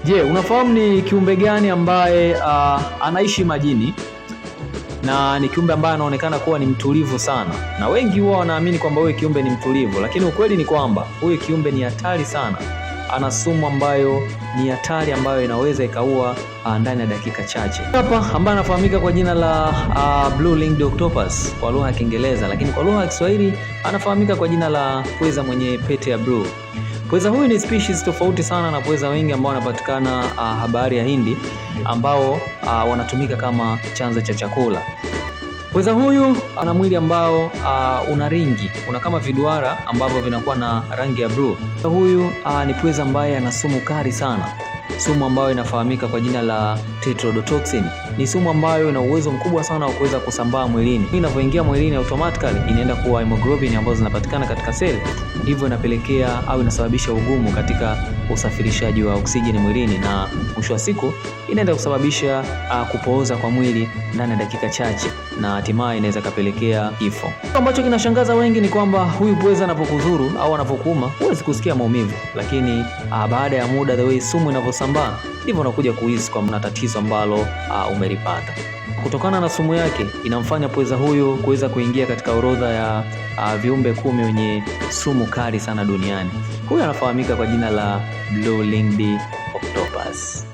Je, unafahamu ni kiumbe gani ambaye anaishi majini na ni kiumbe ambaye anaonekana kuwa ni mtulivu sana, na wengi huwa wanaamini kwamba huyu kiumbe ni mtulivu, lakini ukweli ni kwamba huyu kiumbe ni hatari sana. Ana sumu ambayo ni hatari, ambayo inaweza ikaua ndani ya dakika chache. Hapa ambaye anafahamika kwa jina la Blue Ringed Octopus kwa lugha ya Kiingereza, lakini kwa lugha ya Kiswahili anafahamika kwa jina la pweza mwenye pete ya blue. Pweza huyu ni species tofauti sana na pweza wengi ambao wanapatikana bahari ya Hindi, ambao wanatumika kama chanzo cha chakula. Pweza huyu ana mwili ambao una ringi, una kama viduara ambavyo vinakuwa na rangi ya blue. Huyu ni pweza ambaye ana sumu kali sana, sumu ambayo inafahamika kwa jina la tetrodotoxin. Ni sumu ambayo ina uwezo mkubwa sana wa kuweza kusambaa mwilini. Inapoingia mwilini automatically inaenda kuwa hemoglobin ambazo zinapatikana katika seli, hivyo inapelekea au inasababisha ugumu katika usafirishaji wa oksijeni mwilini, na mwisho wa siku inaenda kusababisha kupooza kwa mwili ndani ya dakika chache, na hatimaye inaweza kapelekea kifo. Kitu ambacho kinashangaza wengi ni kwamba huyu pweza anapokudhuru au anapokuuma huwezi kusikia maumivu, lakini baada ya muda, the way sumu inavyosambaa, ndivyo unakuja kuhisi kwamba una tatizo ambalo umelipata. Kutokana na sumu yake inamfanya pweza huyu kuweza kuingia katika orodha ya viumbe 10 wenye sumu kali sana duniani. Huyu anafahamika kwa jina la Blue Ringed Octopus.